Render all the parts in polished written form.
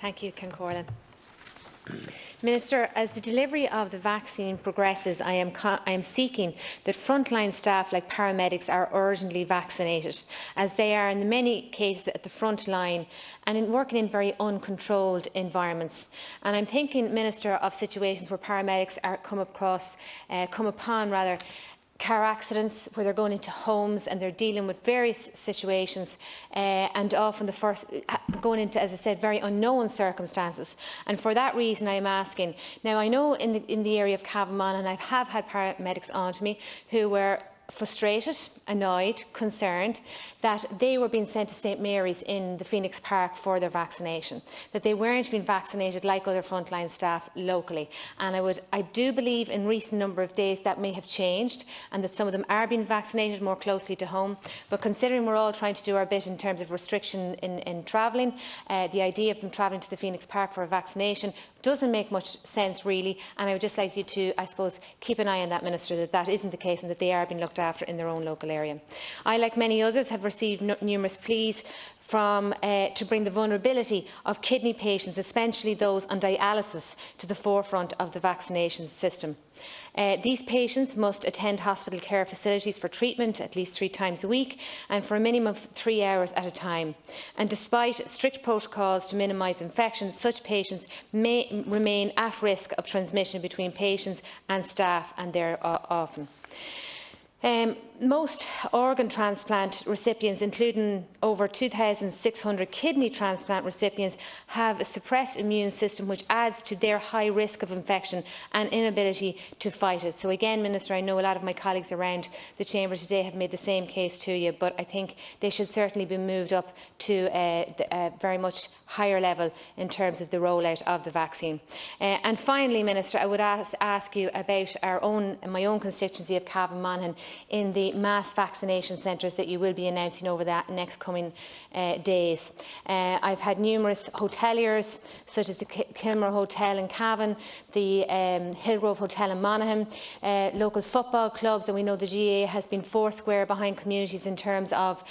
Thank you, Corlin. Minister, as the delivery of the vaccine progresses, I am seeking that frontline staff like paramedics are urgently vaccinated, as they are in many cases at the front line and working in very uncontrolled environments. And I'm thinking, Minister, of situations where paramedics come upon car accidents where they're going into homes and they're dealing with various situations and often going into, as I said, very unknown circumstances. And for that reason I am asking. Now I know in the area of Cavan, and I have had paramedics on to me who were frustrated, annoyed, concerned that they were being sent to St Mary's in the Phoenix Park for their vaccination, that they weren't being vaccinated like other frontline staff locally. And I do believe in recent number of days that may have changed and that some of them are being vaccinated more closely to home. But considering we're all trying to do our bit in terms of restriction in travelling, the idea of them travelling to the Phoenix Park for a vaccination doesn't make much sense really, and I would just like you to, I suppose, keep an eye on that, Minister, that isn't the case and that they are being looked after in their own local area. I, like many others, have received numerous pleas to bring the vulnerability of kidney patients, especially those on dialysis, to the forefront of the vaccination system. These patients must attend hospital care facilities for treatment at least 3 times a week and for a minimum of 3 hours at a time. And despite strict protocols to minimise infections, such patients may remain at risk of transmission between patients and staff, and they're often. Most organ transplant recipients, including over 2,600 kidney transplant recipients, have a suppressed immune system which adds to their high risk of infection and inability to fight it. So again, Minister, I know a lot of my colleagues around the Chamber today have made the same case to you, but I think they should certainly be moved up to a very much higher level in terms of the rollout of the vaccine. And finally, Minister, I would ask you about my own constituency of Cavan Monaghan in the mass vaccination centres that you will be announcing over the next coming days. I've had numerous hoteliers, such as the Kilmer Hotel in Cavan, the Hillgrove Hotel in Monaghan, local football clubs, and we know the GAA has been foursquare behind communities in terms of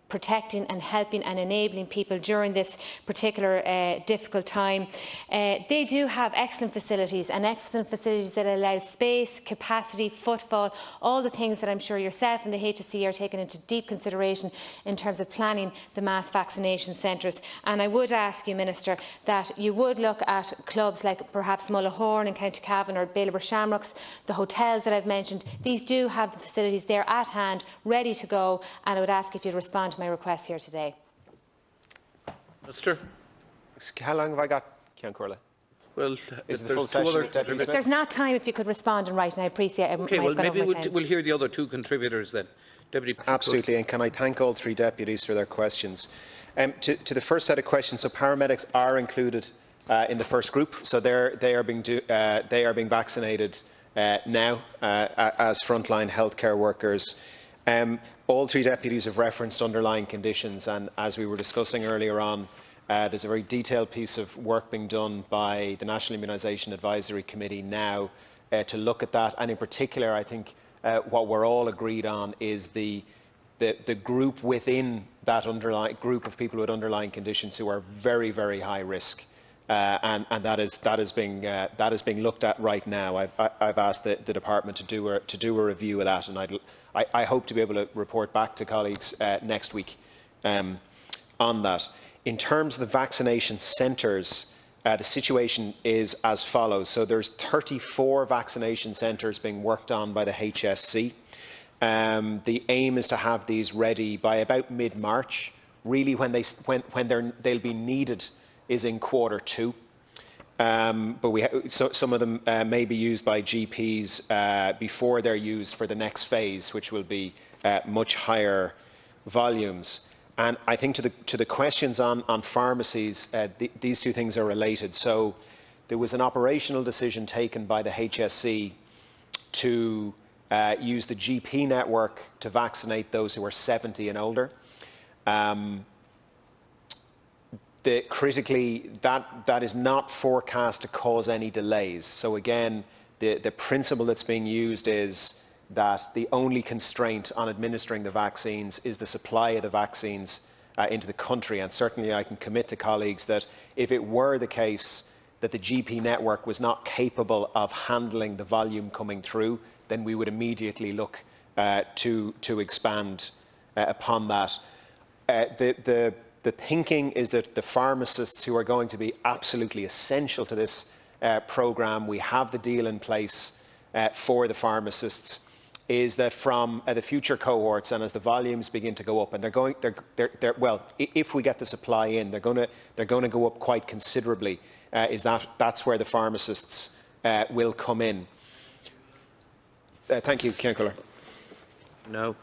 protecting and helping and enabling people during this particular difficult time. They do have excellent facilities that allow space, capacity, footfall, all the things that I'm sure yourself and the HSE are taking into deep consideration in terms of planning the mass vaccination centres. And I would ask you, Minister, that you would look at clubs like perhaps Mullahorn in County Cavan or Bailieborough Shamrocks, the hotels that I've mentioned. These do have the facilities there at hand, ready to go, and I would ask if you'd respond to my request here today. Minister. How long have I got, Corlin? Well, is the full session? If there's not time, if you could respond in writing, I appreciate it. Okay, well, maybe we'll hear the other 2 contributors then. Deputy. Absolutely, and can I thank all 3 deputies for their questions. To the first set of questions, so paramedics are included in the first group, so they are being vaccinated now as frontline healthcare workers. All 3 deputies have referenced underlying conditions, and as we were discussing earlier on, there's a very detailed piece of work being done by the National Immunisation Advisory Committee now to look at that. And in particular, I think what we're all agreed on is the group within that underlying group of people with underlying conditions who are very, very high risk. And that is being looked at right now. I've asked the department to do a review of that, and I hope to be able to report back to colleagues next week on that. In terms of the vaccination centres, the situation is as follows. So there's 34 vaccination centres being worked on by the HSC. The aim is to have these ready by about mid-March. Really, when they'll be needed is in Q2. But some of them may be used by GPs before they're used for the next phase, which will be much higher volumes. And I think to the questions on pharmacies, these 2 things are related. So there was an operational decision taken by the HSC to use the GP network to vaccinate those who are 70 and older. Critically, that is not forecast to cause any delays. So again, the principle that's being used is that the only constraint on administering the vaccines is the supply of the vaccines into the country. And certainly I can commit to colleagues that if it were the case that the GP network was not capable of handling the volume coming through, then we would immediately look to expand upon that. The thinking is that the pharmacists who are going to be absolutely essential to this programme, we have the deal in place for the pharmacists, is that from the future cohorts and as the volumes begin to go up, and well, if we get the supply in, they're going to go up quite considerably. That's where the pharmacists will come in. Thank you, Ciarán Comhairle. No.